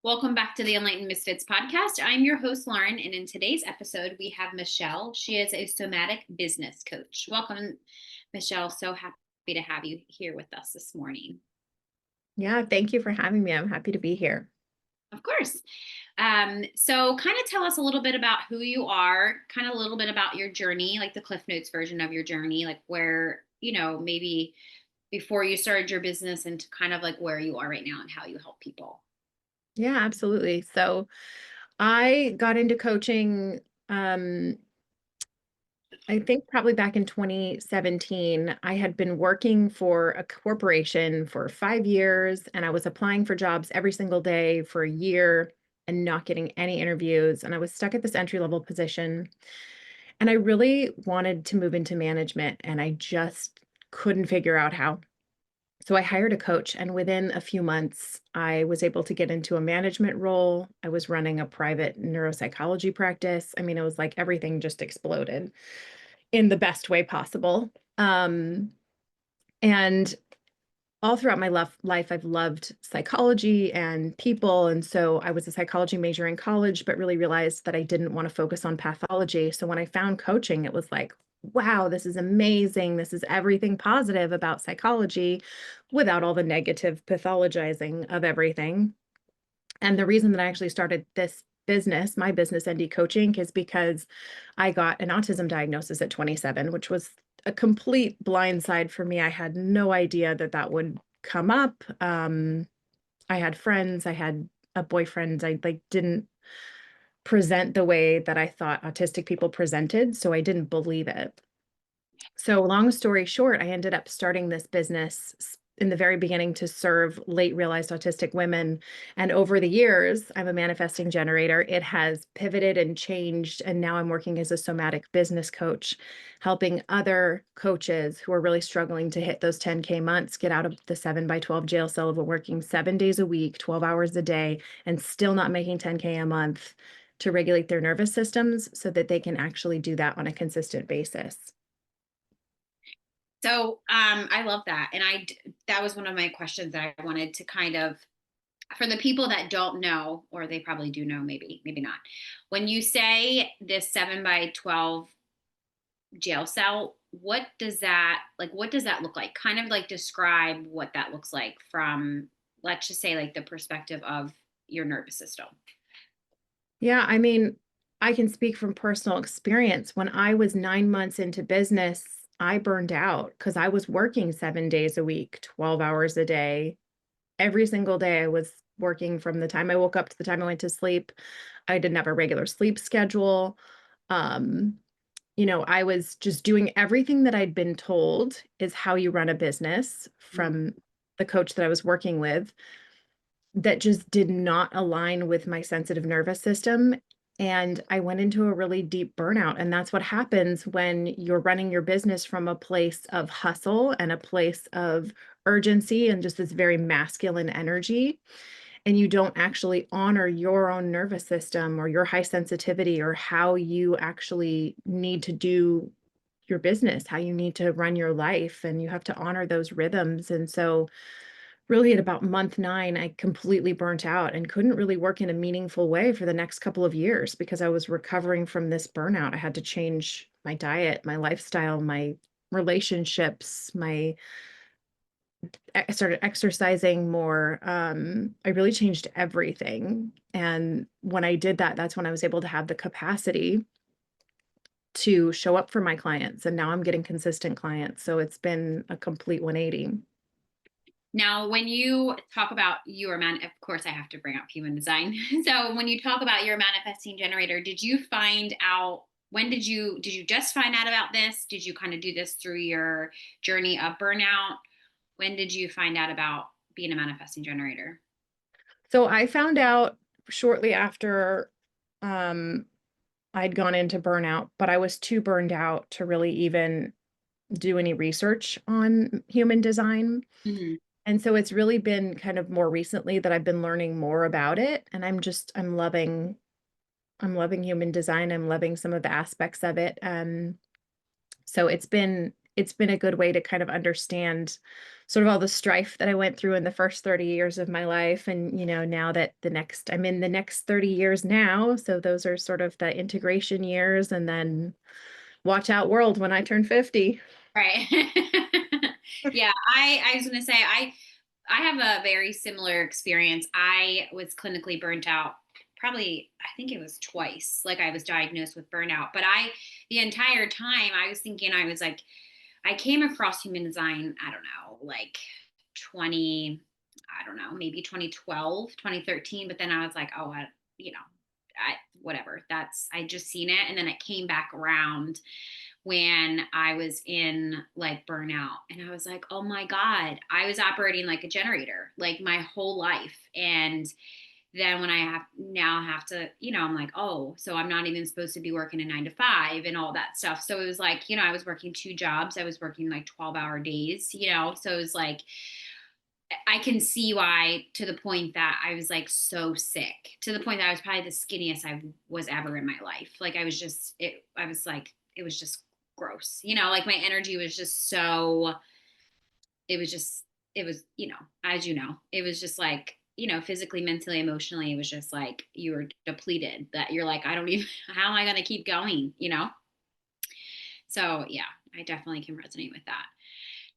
Welcome back to the Enlightened Misfits podcast. I'm your host, Lauren, and in today's episode, we have Michelle. She is a somatic business coach. Welcome, Michelle. So happy to have you here with us this morning. Yeah, thank you for having me. I'm happy to be here. Of course. So kind of tell us a little bit about who you are, kind of a little bit about your journey, like the Cliff Notes version of your journey, like where, maybe before you started your business and to kind of like where you are right now and how you help people. Yeah, absolutely. So I got into coaching, I think probably back in 2017. I had been working for a corporation for 5 years, and I was applying for jobs every single day for a year and not getting any interviews. And I was stuck at this entry level position. And I really wanted to move into management, and I just couldn't figure out how. So I hired a coach, and within a few months, I was able to get into a management role. I was running a private neuropsychology practice. I mean, it was like everything just exploded in the best way possible. And all throughout my life, I've loved psychology and people. And so I was a psychology major in college, but really realized that I didn't want to focus on pathology. So when I found coaching, it was like, wow, this is amazing. This is everything positive about psychology without all the negative pathologizing of everything. And the reason that I actually started this business, my business, ND Coaching, is because I got an autism diagnosis at 27, which was a complete blindside for me. I had no idea that that would come up. I had friends, I had a boyfriend. I like didn't present the way that I thought autistic people presented, so I didn't believe it. So long story short, I ended up starting this business in the very beginning to serve late realized autistic women. And over the years, I'm a manifesting generator. It has pivoted and changed. And now I'm working as a somatic business coach, helping other coaches who are really struggling to hit those 10K months, get out of the 7 by 12 jail cell of working 7 days a week, 12 hours a day, and still not making 10K a month, to regulate their nervous systems so that they can actually do that on a consistent basis. So I love that. And that was one of my questions that I wanted to kind of, for the people that don't know, or they probably do know, maybe not. When you say this 7 by 12 jail cell, what does that look like? Kind of like describe what that looks like from, let's just say, like the perspective of your nervous system. Yeah, I mean, I can speak from personal experience. When I was 9 months into business, I burned out because I was working 7 days a week, 12 hours a day. Every single day, I was working from the time I woke up to the time I went to sleep. I didn't have a regular sleep schedule. Um, I was just doing everything that I'd been told is how you run a business Mm. from the coach that I was working with, that just did not align with my sensitive nervous system. And I went into a really deep burnout. And that's what happens when you're running your business from a place of hustle and a place of urgency and just this very masculine energy. And you don't actually honor your own nervous system or your high sensitivity or how you actually need to do your business, how you need to run your life. And you have to honor those rhythms. And so, really at about month 9, I completely burnt out and couldn't really work in a meaningful way for the next couple of years because I was recovering from this burnout. I had to change my diet, my lifestyle, my relationships, I started exercising more. I really changed everything. And when I did that, that's when I was able to have the capacity to show up for my clients. And now I'm getting consistent clients. So it's been a complete 180. Now, when you talk about your of course, I have to bring up human design. So, when you talk about your manifesting generator, did you find out when did you just find out about this? Did you kind of do this through your journey of burnout? When did you find out about being a manifesting generator? So I found out shortly after um, I'd gone into burnout, but I was too burned out to really even do any research on human design. Mhm. And so it's really been kind of more recently that I've been learning more about it. And I'm loving human design. I'm loving some of the aspects of it. So it's been it's been a good way to kind of understand sort of all the strife that I went through in the first 30 years of my life. And, now that I'm in the next 30 years now. So those are sort of the integration years, and then watch out world when I turn 50. Right. Yeah, I was gonna say I have a very similar experience. I was clinically burnt out probably, I think it was twice. Like I was diagnosed with burnout, but the entire time I was thinking, I was like, I came across human design, I don't know, like 20, I don't know, maybe 2012, 2013. But then I was like, oh, you know, whatever. I just seen it. And then it came back around when I was in like burnout, and I was like, oh my God, I was operating like a generator, like my whole life. And then when I have to, I'm like, oh, so I'm not even supposed to be working a 9 to 5 and all that stuff. So it was like, I was working 2 jobs. I was working like 12-hour days, so it was like, I can see why, to the point that I was like so sick, to the point that I was probably the skinniest I was ever in my life. Like I was like, it was just gross, like my energy was just so, it was just, it was, as it was just like, physically, mentally, emotionally, it was just like you were depleted, that you're like, I don't even, how am I going to keep going? So yeah, I definitely can resonate with that.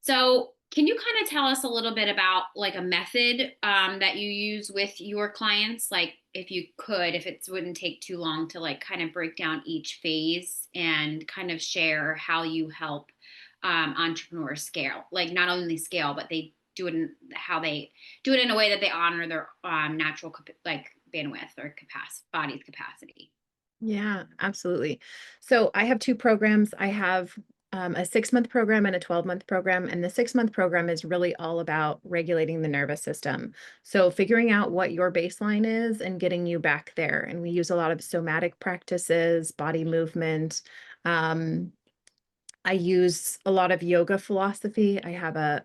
So, can you kind of tell us a little bit about like a method that you use with your clients? Like, if you could, if it wouldn't take too long, to like kind of break down each phase and kind of share how you help entrepreneurs scale, like not only scale, but they do it in how they do it in a way that they honor their natural like bandwidth or body's capacity. Yeah, absolutely. So I have two programs. I have a 6-month program and a 12-month program. And the 6-month program is really all about regulating the nervous system. So figuring out what your baseline is and getting you back there. And we use a lot of somatic practices, body movement. Um, I use a lot of yoga philosophy. I have a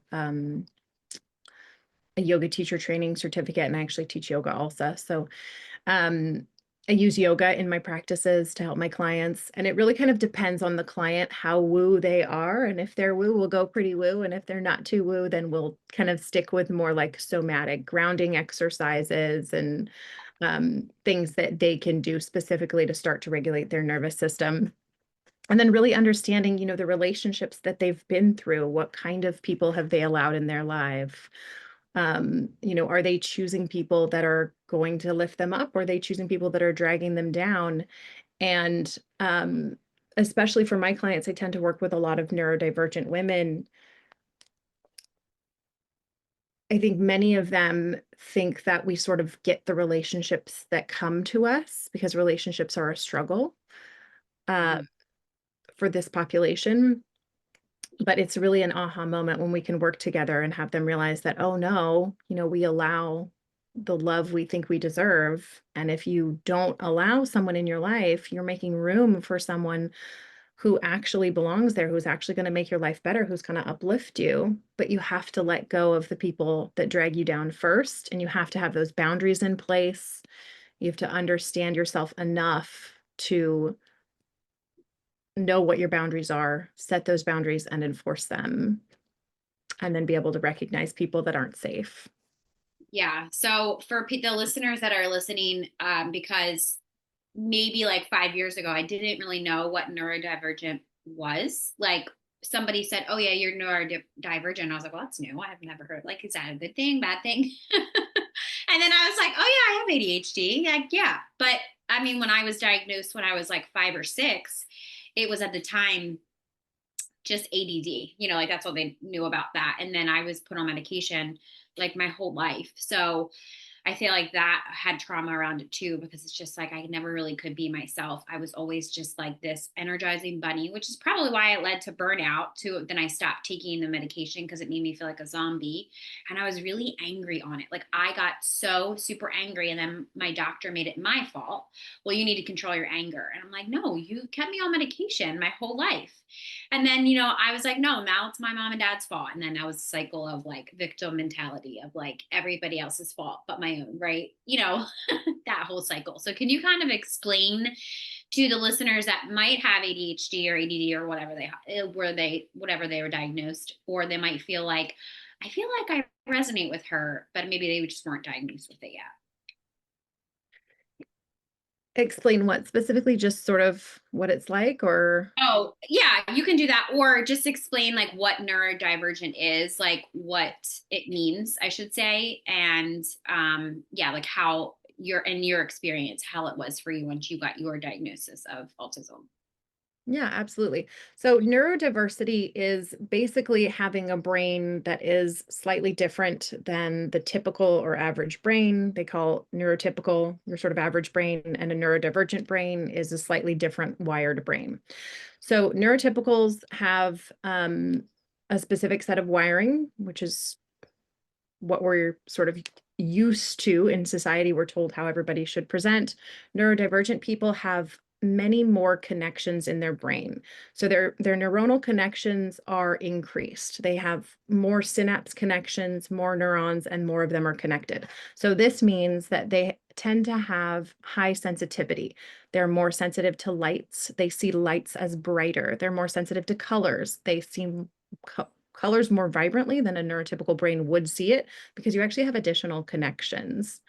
yoga teacher training certificate, and I actually teach yoga also. So um, I use yoga in my practices to help my clients, and it really kind of depends on the client how woo they are. And if they're woo, we'll go pretty woo. And if they're not too woo, then we'll kind of stick with more like somatic grounding exercises and things that they can do specifically to start to regulate their nervous system. And then really understanding, the relationships that they've been through. What kind of people have they allowed in their life? Are they choosing people that are going to lift them up, or are they choosing people that are dragging them down? And especially for my clients, I tend to work with a lot of neurodivergent women. I think many of them think that we sort of get the relationships that come to us because relationships are a struggle uh, Mhm. for this population. But it's really an aha moment when we can work together and have them realize that, oh no, we allow the love we think we deserve. And if you don't allow someone in your life, you're making room for someone who actually belongs there, who's actually going to make your life better, who's going to uplift you. But you have to let go of the people that drag you down first. And you have to have those boundaries in place. You have to understand yourself enough to know what your boundaries are, set those boundaries and enforce them, and then be able to recognize people that aren't safe. Yeah. So for the listeners that are listening, because maybe like 5 years ago, I didn't really know what neurodivergent was. Like somebody said, "Oh yeah, you're neurodivergent." I was like, "Well, that's new. I have never heard. Like, is that a good thing, bad thing?" And then I was like, "Oh yeah, I have ADHD." Like, yeah, but I mean, when I was diagnosed when I was like 5 or 6, it was at the time just ADD, like that's all they knew about that. And then I was put on medication like my whole life. So I feel like that had trauma around it too, because it's just like I never really could be myself. I was always just like this energizing bunny, which is probably why it led to burnout too. Then I stopped taking the medication because it made me feel like a zombie. And I was really angry on it. Like I got so super angry. And then my doctor made it my fault. Well, you need to control your anger. And I'm like, no, you kept me on medication my whole life. And then, I was like, no, now it's my mom and dad's fault. And then I was a cycle of like victim mentality of like everybody else's fault but my own, right? That whole cycle. So can you kind of explain to the listeners that might have ADHD or ADD or whatever whatever they were diagnosed, or they might feel like, I feel like I resonate with her, but maybe they just weren't diagnosed with it yet. Explain what specifically, just sort of what it's like, or Oh, yeah, you can do that. Or just explain like what neurodivergent is, like what it means, I should say. And yeah, like how in your experience, how it was for you once you got your diagnosis of autism. yeah, absolutely. So neurodiversity is basically having a brain that is slightly different than the typical or average brain. They call neurotypical your sort of average brain, and a neurodivergent brain is a slightly different wired brain. So neurotypicals have a specific set of wiring, which is what we're sort of used to in society. We're told how everybody should present. Neurodivergent people have many more connections in their brain. So their neuronal connections are increased. They have more synapse connections, more neurons, and more of them are connected. So this means that they tend to have high sensitivity. They're more sensitive to lights. They see lights as brighter. They're more sensitive to colors. They see colors more vibrantly than a neurotypical brain would see it, because you actually have additional connections.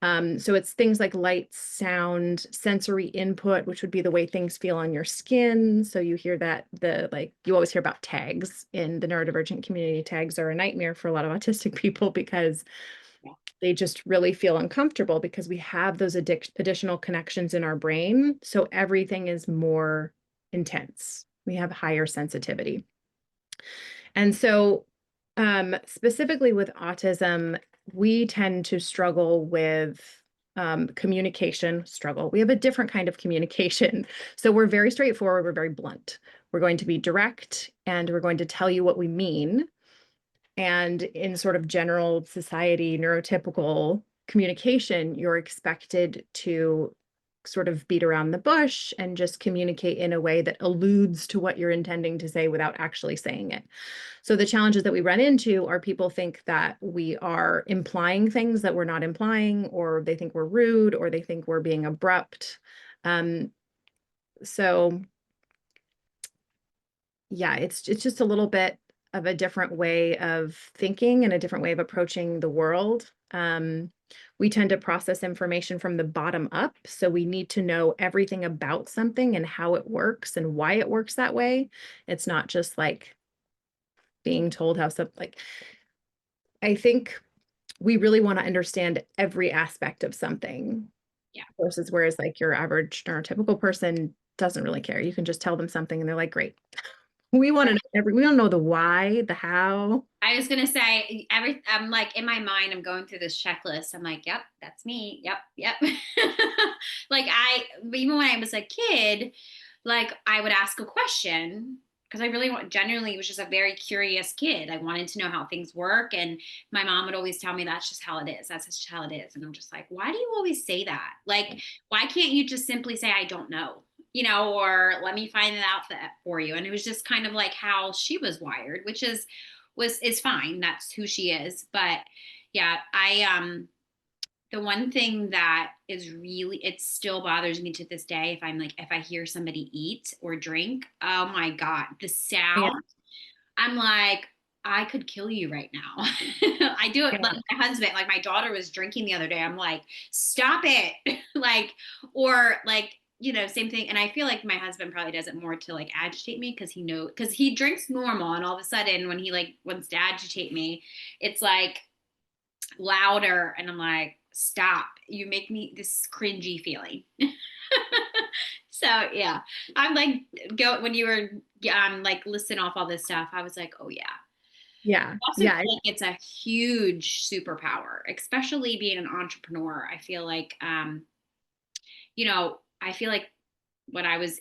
So it's things like light, sound, sensory input, which would be the way things feel on your skin. So you hear that like you always hear about tags in the neurodivergent community. Tags are a nightmare for a lot of autistic people because they just really feel uncomfortable because we have those additional connections in our brain. So everything is more intense. We have higher sensitivity. And so, specifically with autism, we tend to struggle with communication struggle. We have a different kind of communication. So we're very straightforward, we're very blunt. We're going to be direct and we're going to tell you what we mean. And in sort of general society, neurotypical communication, you're expected to sort of beat around the bush and just communicate in a way that alludes to what you're intending to say without actually saying it. So the challenges that we run into are people think that we are implying things that we're not implying, or they think we're rude, or they think we're being abrupt. Um, so yeah, it's just a little bit of a different way of thinking and a different way of approaching the world. We tend to process information from the bottom up. So we need to know everything about something and how it works and why it works that way. It's not just like being told how something, like, I think we really want to understand every aspect of something Yeah. versus whereas like your average neurotypical person doesn't really care. You can just tell them something and they're like, great. We want to know we don't know the why, the how. I was gonna say I'm like in my mind, I'm going through this checklist. I'm like, yep, that's me. Yep, yep. Like even when I was a kid, like I would ask a question because I really genuinely was just a very curious kid. I wanted to know how things work. And my mom would always tell me that's just how it is. That's just how it is. And I'm just like, why do you always say that? Like, why can't you just simply say, I don't know? Or let me find it out for you. And it was just kind of like how she was wired, which is fine. That's who she is. But yeah, the one thing that is really, it still bothers me to this day, if I hear somebody eat or drink, oh my God, the Yeah. sound, I'm like, I could kill you right now. I do it Yeah. like my husband, like my daughter was drinking the other day. I'm like, stop it. Like, or like, same thing. And I feel like my husband probably does it more to like agitate me because he drinks normal. And all of a sudden when he like wants to agitate me, it's like louder. And I'm like, stop. You make me this cringy feeling. So yeah, I'm like, when you were like listing off all this stuff, I was like, oh yeah. Yeah. I also Yeah. feel like it's a huge superpower, especially being an entrepreneur. I feel like, I feel like when I was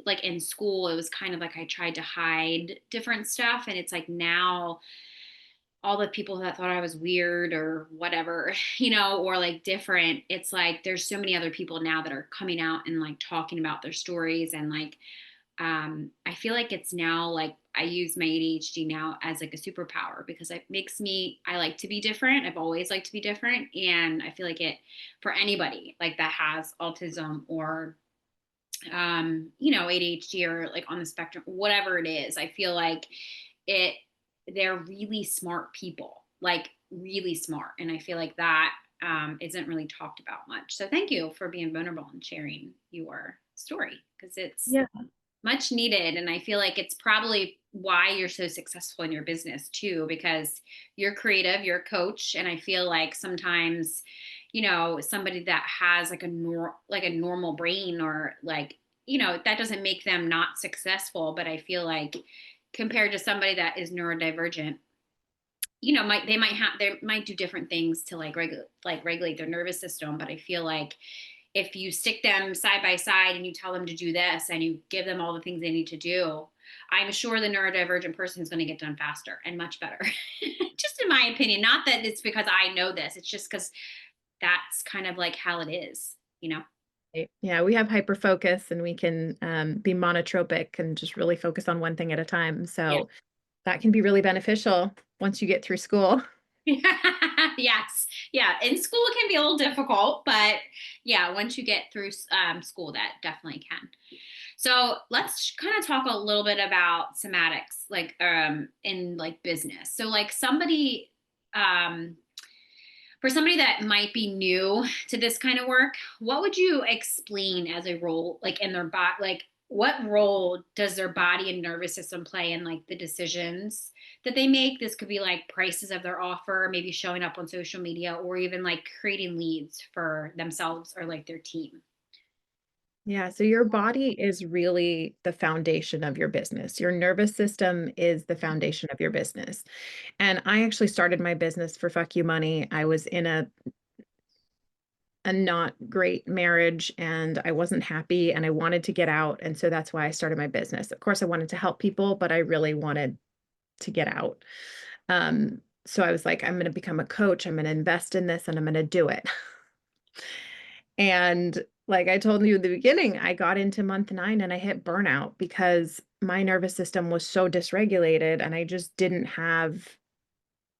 like in school, it was kind of like I tried to hide different stuff. And it's like now all the people that thought I was weird or whatever, or like different, it's like there's so many other people now that are coming out and like talking about their stories. And like, I feel like it's now like I use my ADHD now as like a superpower because it makes I like to be different. I've always liked to be different. And I feel like for anybody like that has autism or ADHD or like on the spectrum, whatever it is. I feel like it, they're really smart people, like really smart. And I feel like that isn't really talked about much. So thank you for being vulnerable and sharing your story because it's Yeah. much needed. And I feel like it's probably why you're so successful in your business too, because you're creative, you're a coach. And I feel like sometimes, somebody that has like like a normal brain or like, that doesn't make them not successful. But I feel like compared to somebody that is neurodivergent, they might do different things to regulate their nervous system. But I feel like if you stick them side by side and you tell them to do this and you give them all the things they need to do, I'm sure the neurodivergent person is going to get done faster and much better. Just in my opinion, not that it's because I know this, it's just because that's kind of like how it is. Yeah, we have hyper focus and we can be monotropic and just really focus on one thing at a time. Yeah. So that can be really beneficial once you get through school. Yes. Yeah. In school, it can be a little difficult, but yeah, once you get through school, that definitely can. So let's kind of talk a little bit about somatics, like in like business. So like um, for somebody that might be new to this kind of work, what would you explain as a role, like in their body, like what role does their body and nervous system play in like the decisions that they make? This could be like prices of their offer, maybe showing up on social media, or even like creating leads for themselves or like their team. Yeah, so your body is really the foundation of your business. Your nervous system is the foundation of your business. And I actually started my business for fuck you money. I was in a not great marriage and I wasn't happy and I wanted to get out. And so that's why I started my business. Of course, I wanted to help people, but I really wanted to get out. So I was like, I'm going to become a coach. I'm going to invest in this and I'm going to do it. And like I told you in the beginning, I got into month 9 and I hit burnout because my nervous system was so dysregulated and I just didn't have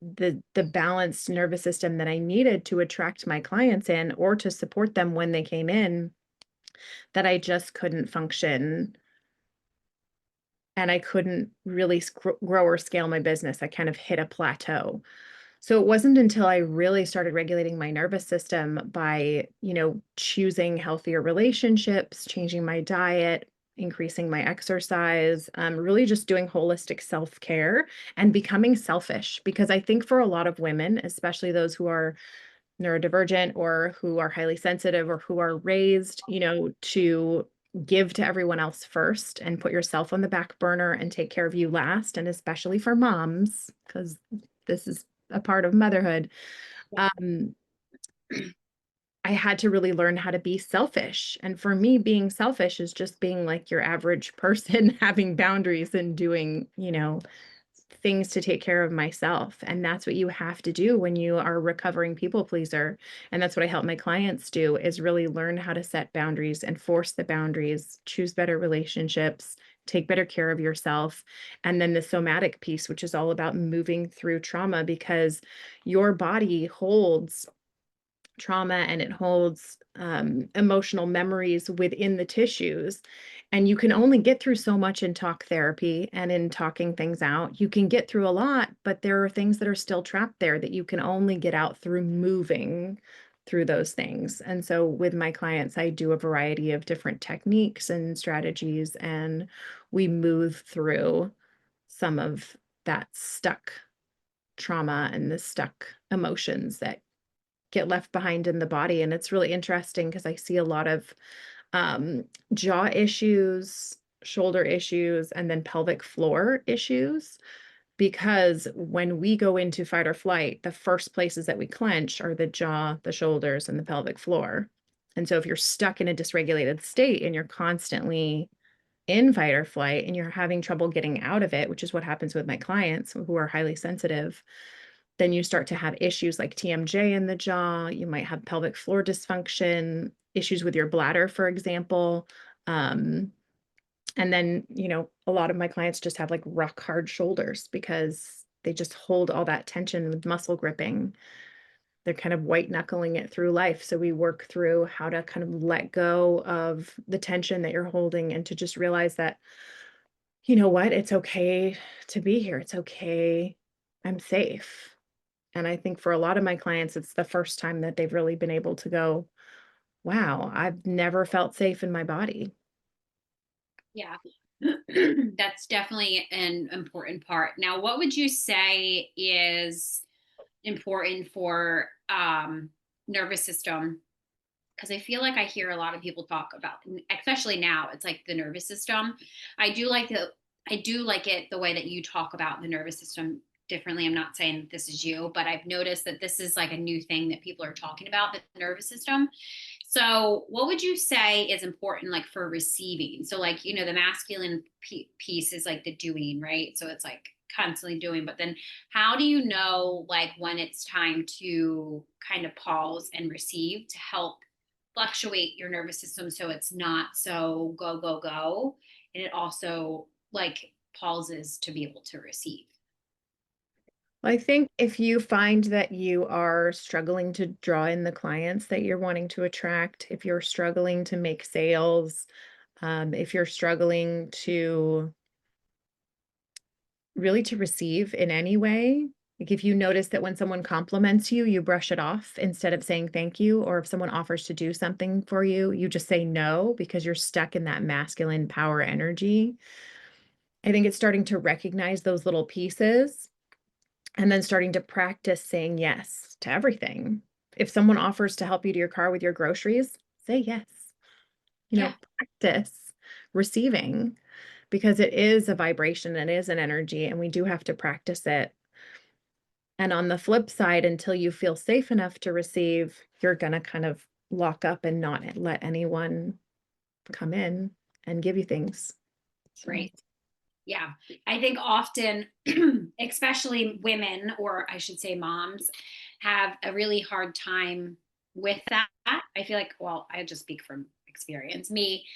the balanced nervous system that I needed to attract my clients in or to support them when they came in, that I just couldn't function and I couldn't really grow or scale my business. I kind of hit a plateau. So it wasn't until I really started regulating my nervous system by, choosing healthier relationships, changing my diet, increasing my exercise, really just doing holistic self-care and becoming selfish. Because I think for a lot of women, especially those who are neurodivergent or who are highly sensitive or who are raised, to give to everyone else first and put yourself on the back burner and take care of you last. And especially for moms, because this is a part of motherhood. Um, I had to really learn how to be selfish. And for me, being selfish is just being like your average person, having boundaries and doing, things to take care of myself. And that's what you have to do when you are a recovering people pleaser. And that's what I help my clients do is really learn how to set boundaries, enforce the boundaries, choose better relationships, take better care of yourself. And then the somatic piece, which is all about moving through trauma because your body holds trauma and it holds emotional memories within the tissues. And you can only get through so much in talk therapy and in talking things out. You can get through a lot, but there are things that are still trapped there that you can only get out through moving through those things. And so with my clients, I do a variety of different techniques and strategies, and we move through some of that stuck trauma and the stuck emotions that get left behind in the body. And it's really interesting because I see a lot of jaw issues, shoulder issues, and then pelvic floor issues. Because when we go into fight or flight, the first places that we clench are the jaw, the shoulders, and the pelvic floor. And so if you're stuck in a dysregulated state and you're constantly in fight or flight and you're having trouble getting out of it, which is what happens with my clients who are highly sensitive, then you start to have issues like TMJ in the jaw. You might have pelvic floor dysfunction, issues with your bladder, for example. And then, a lot of my clients just have like rock hard shoulders because they just hold all that tension with muscle gripping. they're kind of white knuckling it through life. So we work through how to kind of let go of the tension that you're holding and to just realize that, you know what, it's okay to be here. It's okay. I'm safe. And I think for a lot of my clients, it's the first time that they've really been able to go, wow, I've never felt safe in my body. Yeah. That's definitely an important part. Now, what would you say is important for nervous system? Because I feel like I hear a lot of people talk about, especially now, it's like the nervous system. I do like the, I do like it the way that you talk about the nervous system differently. I'm not saying that this is you, but I've noticed that this is like a new thing that people are talking about, the nervous system. So, what would you say is important, like for receiving? So, like, you know, the masculine piece is like the doing, right? So, it's like constantly doing, but then how do you know, like, when it's time to kind of pause and receive to help fluctuate your nervous system so it's not so go, go, go? And it also, like, pauses to be able to receive. I think if you find that you are struggling to draw in the clients that you're wanting to attract, if you're struggling to make sales, if you're struggling to really to receive in any way, like if you notice that when someone compliments you, you brush it off instead of saying thank you, or if someone offers to do something for you, you just say no because you're stuck in that masculine power energy. I think it's starting to recognize those little pieces and then starting to practice saying yes to everything. If someone offers to help you to your car with your groceries, say yes. Yeah. Practice receiving because it is a vibration, it is an energy, and we do have to practice it. And on the flip side, until you feel safe enough to receive, you're going to kind of lock up and not let anyone come in and give you things. So, Right. Yeah. I think often, especially women, or I should say moms, have a really hard time with that. I feel like, well, I just speak from experience, me,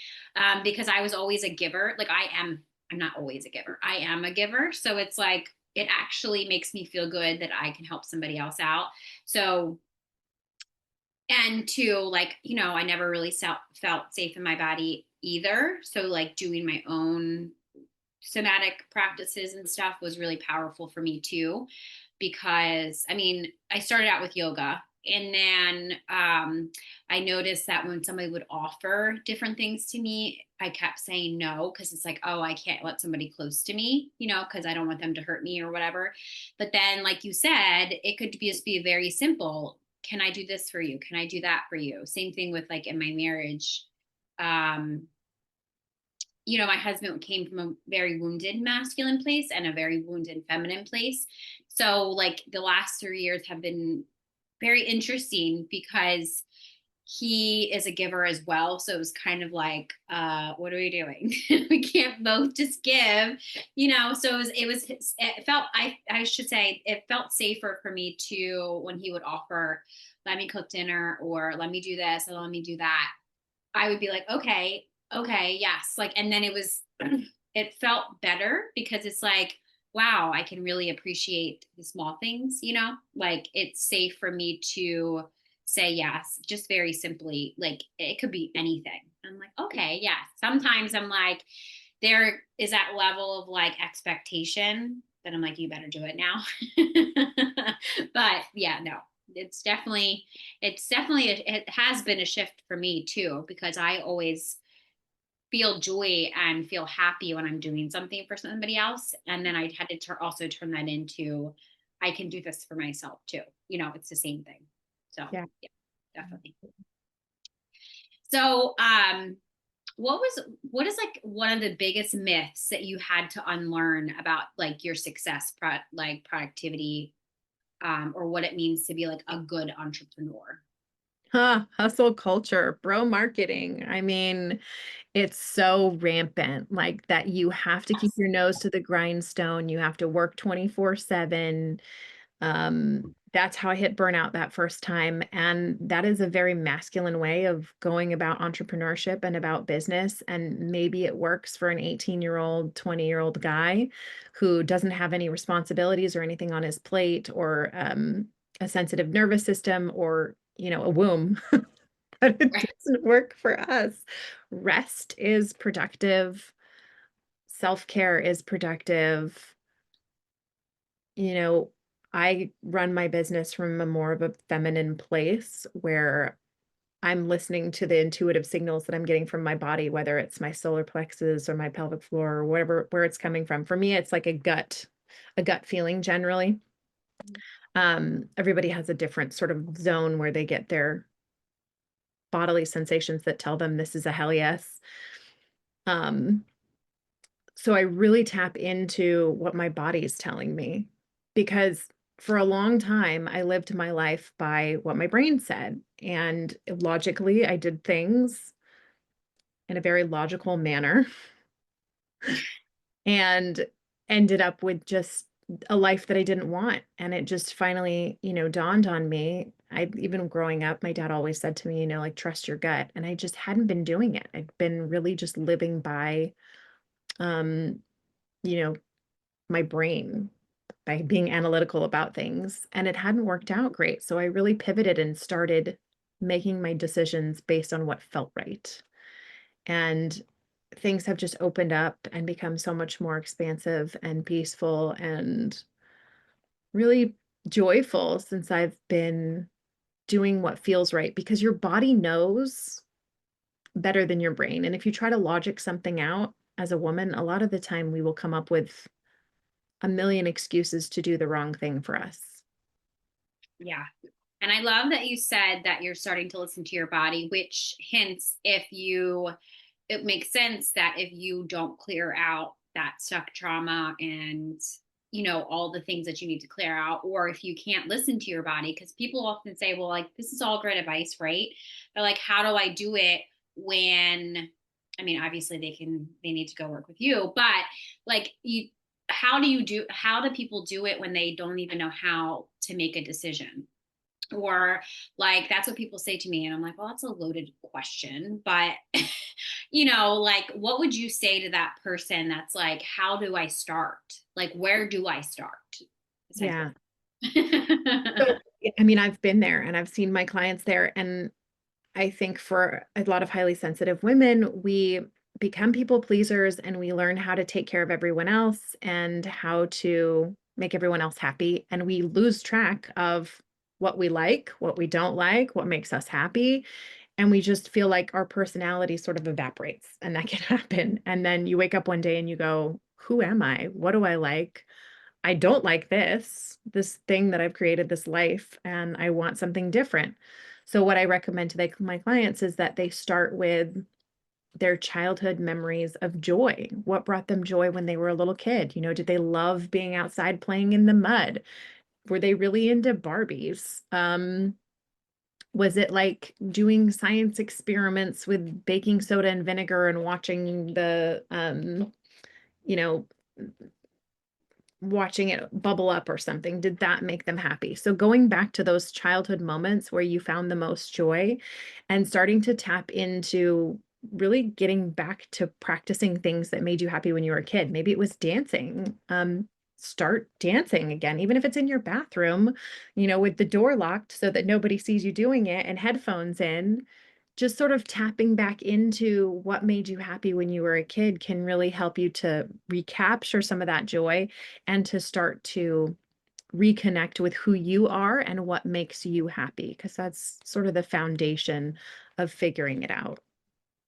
because I was always a giver. Like I'm not always a giver. I am a giver. So it's like, it actually makes me feel good that I can help somebody else out. So, and two, like, you know, I never really felt safe in my body either. So, like, doing my own somatic practices and stuff was really powerful for me too, because I mean, I started out with yoga, and then I noticed that when somebody would offer different things to me, I kept saying no because it's like, oh, I can't let somebody close to me, you know, because I don't want them to hurt me or whatever. But then, like you said, it could just be very simple. Can I do this for you? Can I do that for you? Same thing with, like, in my marriage. Um, you know, my husband came from a very wounded masculine place and a very wounded feminine place. So, like, the last 3 years have been very interesting because he is a giver as well. So it was kind of like, what are we doing? We can't both just give, you know? So it felt, I should say, it felt safer for me to, when he would offer, let me cook dinner or let me do this or let me do that, I would be like, okay, okay, yes. Like, and then it was, it felt better because it's like, wow, I can really appreciate the small things, you know, like it's safe for me to say yes, just very simply. Like, it could be anything. I'm like, okay, yes. Sometimes I'm like, there is that level of like expectation that I'm like, you better do it now. But yeah, no, it's definitely, it has been a shift for me too, because I always feel joy and feel happy when I'm doing something for somebody else. And then I had to also turn that into, I can do this for myself too. You know, it's the same thing. So yeah. yeah, definitely. So, what is like one of the biggest myths that you had to unlearn about like your success, like productivity, or what it means to be like a good entrepreneur? Huh, hustle culture, bro marketing. I mean, it's so rampant, like that you have to keep Yes. your nose to the grindstone. You have to work 24/7. That's how I hit burnout that first time. And that is a very masculine way of going about entrepreneurship and about business. And maybe it works for an 18-year-old, 20-year-old guy who doesn't have any responsibilities or anything on his plate or a sensitive nervous system or, a womb, but it Right. doesn't work for us. Rest is productive. Self-care is productive. You know, I run my business from a more of a feminine place where I'm listening to the intuitive signals that I'm getting from my body, whether it's my solar plexus or my pelvic floor or whatever, where it's coming from. For me, it's like a gut feeling generally. Everybody has a different sort of zone where they get their bodily sensations that tell them this is a hell yes. Um, so I really tap into what my body is telling me because for a long time I lived my life by what my brain said. And logically, I did things in a very logical manner and ended up with just a life that I didn't want. And it just finally, dawned on me. I even growing up, my dad always said to me, like trust your gut. And I just hadn't been doing it. I'd been really just living by um, you know, my brain, by being analytical about things. And it hadn't worked out great. So I really pivoted and started making my decisions based on what felt right. And things have just opened up and become so much more expansive and peaceful and really joyful since I've been doing what feels right because your body knows better than your brain. And if you try to logic something out as a woman, a lot of the time we will come up with a million excuses to do the wrong thing for us. Yeah. And I love that you said that you're starting to listen to your body, which hints it makes sense that if you don't clear out that stuck trauma and, all the things that you need to clear out, or if you can't listen to your body, because people often say, well, like, this is all great advice, right? But like, how do I do it when, I mean, obviously they need to go work with you, but like, how do people do it when they don't even know how to make a decision? Or like that's what people say to me and I'm like, well, that's a loaded question, but like what would you say to that person that's like, how do I start, like where do I start, essentially? Yeah. So, I mean, I've been there and I've seen my clients there. And I think for a lot of highly sensitive women, we become people pleasers and we learn how to take care of everyone else and how to make everyone else happy. And we lose track of what we like, what we don't like, what makes us happy. And we just feel like our personality sort of evaporates and that can happen. And then you wake up one day and you go, who am I? What do I like? I don't like this thing that I've created, this life, and I want something different. So what I recommend to my clients is that they start with their childhood memories of joy. What brought them joy when they were a little kid? Did they love being outside playing in the mud? Were they really into Barbies? Was it like doing science experiments with baking soda and vinegar and watching you know, watching it bubble up or something? Did that make them happy? So going back to those childhood moments where you found the most joy and starting to tap into really getting back to practicing things that made you happy when you were a kid. Maybe it was dancing. Start dancing again, even if it's in your bathroom, with the door locked so that nobody sees you doing it and headphones in. Just sort of tapping back into what made you happy when you were a kid can really help you to recapture some of that joy and to start to reconnect with who you are and what makes you happy, because that's sort of the foundation of figuring it out.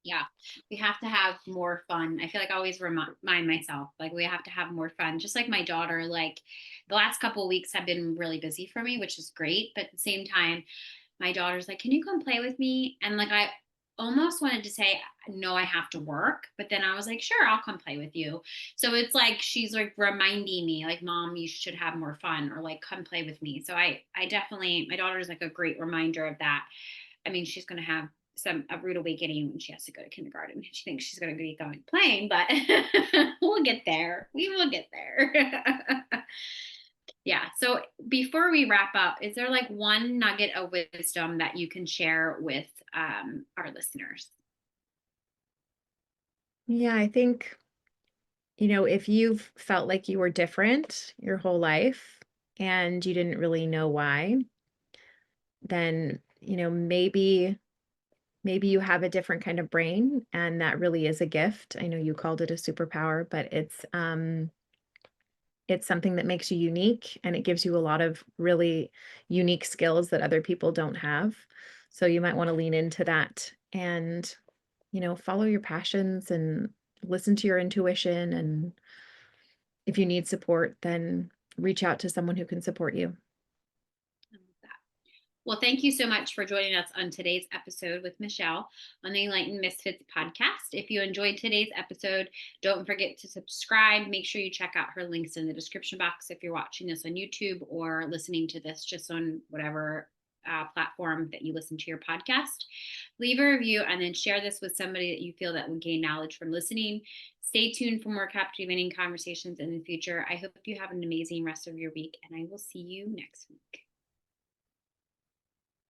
Yeah, we have to have more fun. I feel like I always remind myself, like we have to have more fun. Just like my daughter, like the last couple of weeks have been really busy for me, which is great. But at the same time, my daughter's like, can you come play with me? And like I almost wanted to say, no, I have to work. But then I was like, sure, I'll come play with you. So it's like she's like reminding me, like, mom, you should have more fun, or like come play with me. So I definitely, my daughter's like a great reminder of that. I mean, she's gonna have a rude awakening when she has to go to kindergarten. She thinks she's gonna be going playing, but we'll get there. We will get there. Yeah. So before we wrap up, is there like one nugget of wisdom that you can share with our listeners? Yeah, I think, if you've felt like you were different your whole life and you didn't really know why, then, maybe you have a different kind of brain, and that really is a gift. I know you called it a superpower, but it's something that makes you unique, and it gives you a lot of really unique skills that other people don't have. So you might want to lean into that and, follow your passions and listen to your intuition. And if you need support, then reach out to someone who can support you. Well, thank you so much for joining us on today's episode with Michelle on the Enlightened Misfits podcast. If you enjoyed today's episode, don't forget to subscribe. Make sure you check out her links in the description box if you're watching this on YouTube or listening to this just on whatever platform that you listen to your podcast. Leave a review and then share this with somebody that you feel that would gain knowledge from listening. Stay tuned for more captivating conversations in the future. I hope you have an amazing rest of your week, and I will see you next week.